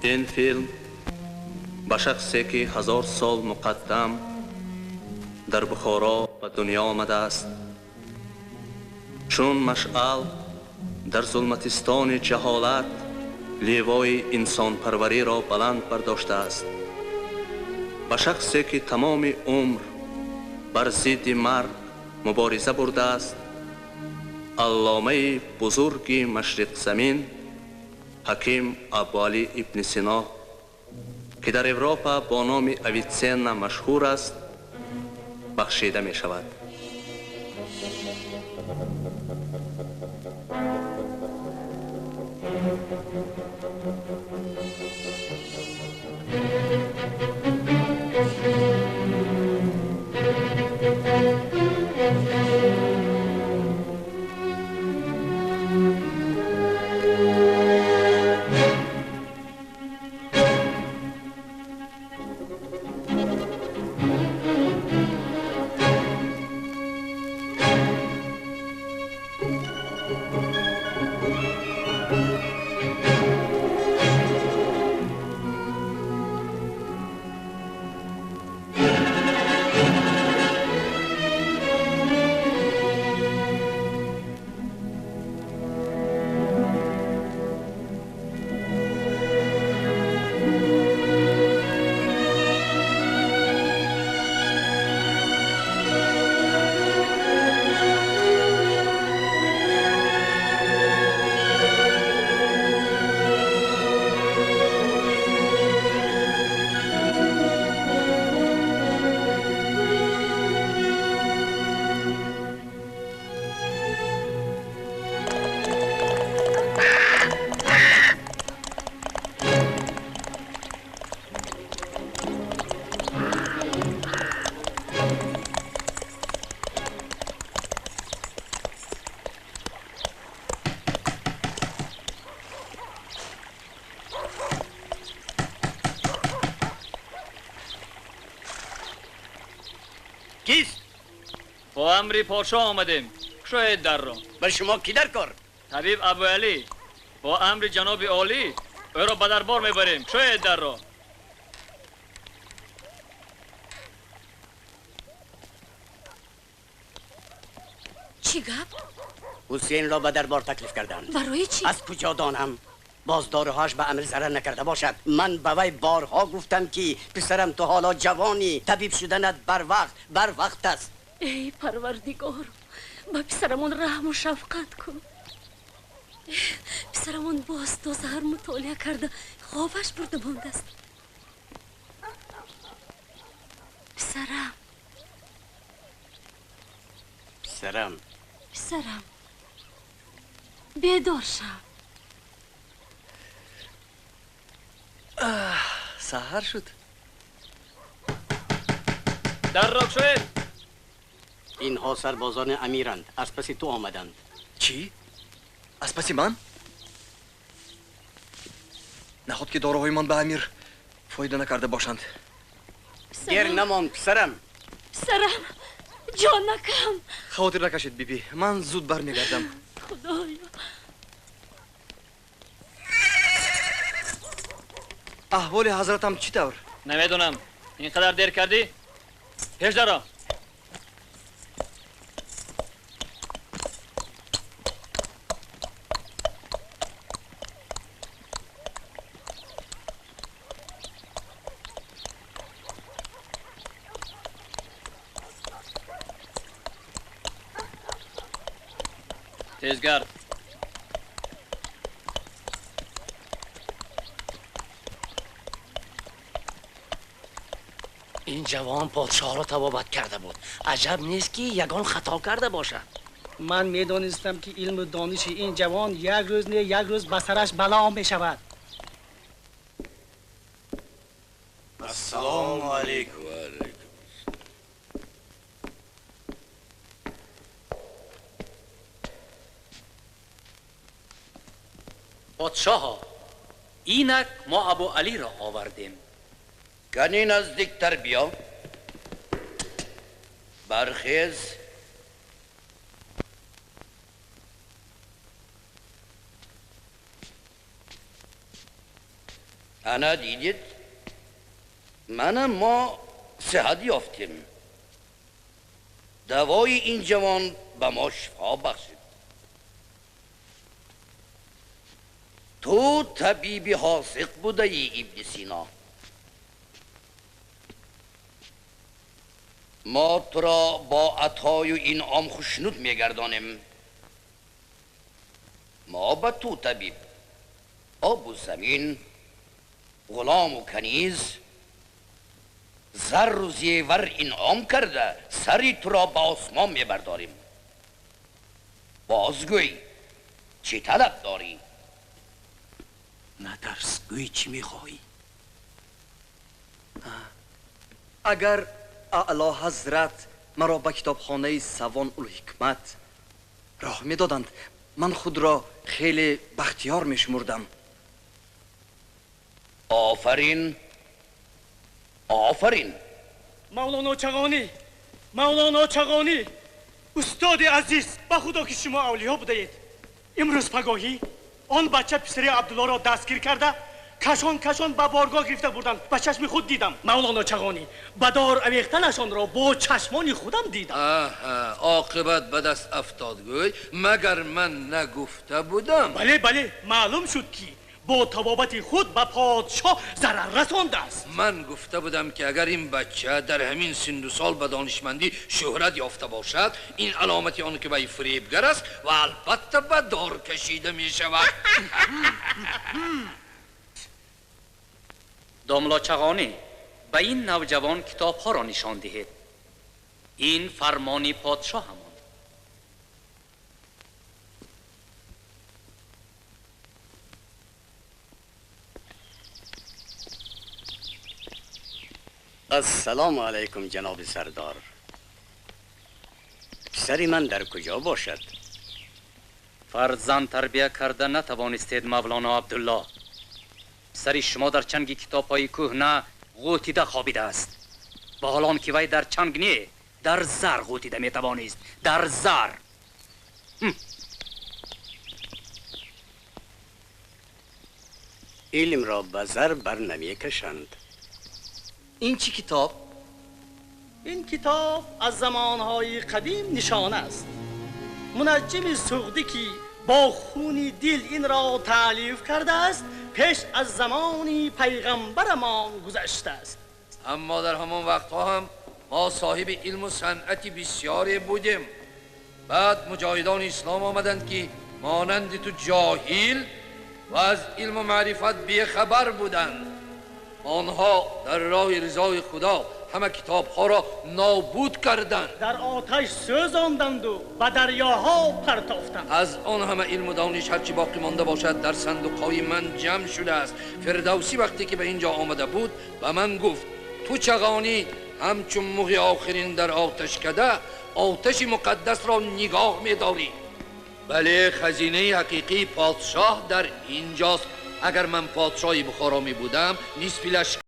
این فیلم به شخصی که 1000 سال مقدم در بخارا به دنیا آمده است، چون مشعل در ظلمتستان جهالت لیوای انسان پروری را بلند برداشته است. به شخصی که تمام عمر بر ضد مرگ مبارزه برده است، علامه بزرگ مشرق زمین حکیم ابوعلی ابن سینا که در اروپا با نام اویتسنا مشهور است بخشیده می شود. کیست؟ با امری پادشاه آمدیم. شاید در را. بر شما کی در کار؟ طبیب ابوعلی. با امر جناب عالی او را به دربار میبریم. شاید در را. چی گپ؟ حسین را به دربار تکلیف کردند. برای چی؟ از کجا دانم؟ بازدارهاش به امر ضرر نکرده باشد. من به وی بارها گفتم که پسرم تو حالا جوانی، طبیب شدنت بر وقت است. ای پروردگار، با پسرمون رحم و شفقت کن. پسرمون باز تا سحر مطالعه کرده خوابش برده مانده است. پسرم بیدار شو. سحر شد. در را شاید. اینها سربازان امیرند، از پس تو آمدند. چی؟ از پس من؟ نخود که داروهای من به امیر فایده نکرده باشند. دیر نمان پسرم. پسرم جانکم. خاطر نکشید بیبی، من زود برمیگردم. خدایا. احوال حضرتم چی طور؟ نمیدونم. اینقدر دیر کردی؟ پیش در را. تیزگرد. این جوان پادشاه را تبابت کرده بود. عجب نیست که یگان خطا کرده باشد. من میدانستم که علم و دانش این جوان یک روز نه یک روز به سرش بلا می شود. السلام علیکم. پادشاه، اینک ما ابوعلی را آوردیم. کنی نزدیکتر بیا. برخیز. انا دیدید من ما صحت یافتیم. دوای این جوان به ما شفا بخشید. تو طبیبی حاذق بوده ای ابن سینا. ما تو را با عطای و انعام خوشنود میگردانیم. ما به تو طبیب، آب و زمین، غلام و کنیز، زر و زیور انعام کرده سری تو را به آسمان میبرداریم. بازگوی چی طلب داری؟ نترس، گوی چی میخواهی؟ اگر اعلی حضرت مرا به کتابخانه سوان الحکمت راه میدادند، من خود را خیلی بختیار میشمردم. آفرین، آفرین. مولانا چغانی، استاد عزیز، به خدا که شما اولیا بودید. امروز پگاهی آن بچه پسری عبدالله را دستگیر کرده کشان به بارگاه گرفته بردن. به چشم خود دیدم. مولانا چغانی، بدار اویختنشان را با چشمان خودم دیدم. عاقبت به دست افتادگوی، مگر من نگفته بودم؟ بله معلوم شد که با طبابت خود به پادشاه ضرر رسانده است. من گفته بودم که اگر این بچه در همین سن و سال به دانشمندی شهرت یافته باشد، این علامتی آن که به فریبگر است و البته به دار کشیده می شود. داملا چغانی، به این نوجوان کتاب ها را نشان دهید. این فرمانی پادشاه همان. السلام علیکم جناب سردار. پسری من در کجا باشد؟ فرزند تربیه کرده نتوانستید مولانا عبدالله. سری شما در چنگ کتاب های کهنه غوطیده خوابیده است. با حالان که وی در چنگ نیه، در زر غوطیده میتوانست. در زر. علم را به زر بر نمی کشند. این چی کتاب؟ این کتاب از زمانهای قدیم نشانه است. منجم سغدی که با خون دل این را تألیف کرده است، پیش از زمانی پیغمبرمان گذشته است. اما در همان وقتها هم ما صاحب علم و صنعتی بسیاری بودیم. بعد مجاهدان اسلام آمدند که مانند تو جاهل و از علم و معرفت بیخبر بودند. آنها در راه رضای خدا همه کتاب ها را نابود کردند، در آتش سوزاندند و به دریاها پرتافتند. از آن همه علم و دانش هرچی باقی مانده باشد در صندوق های من جمع شده است. فردوسی وقتی که به اینجا آمده بود و من گفت تو چغانی همچون مغ آخرین در آتش کده آتش مقدس را نگاه می‌داری. بله، خزینه حقیقی پادشاه در اینجاست. اگر من پادشاهی بخارا می بودم، نصف لشکر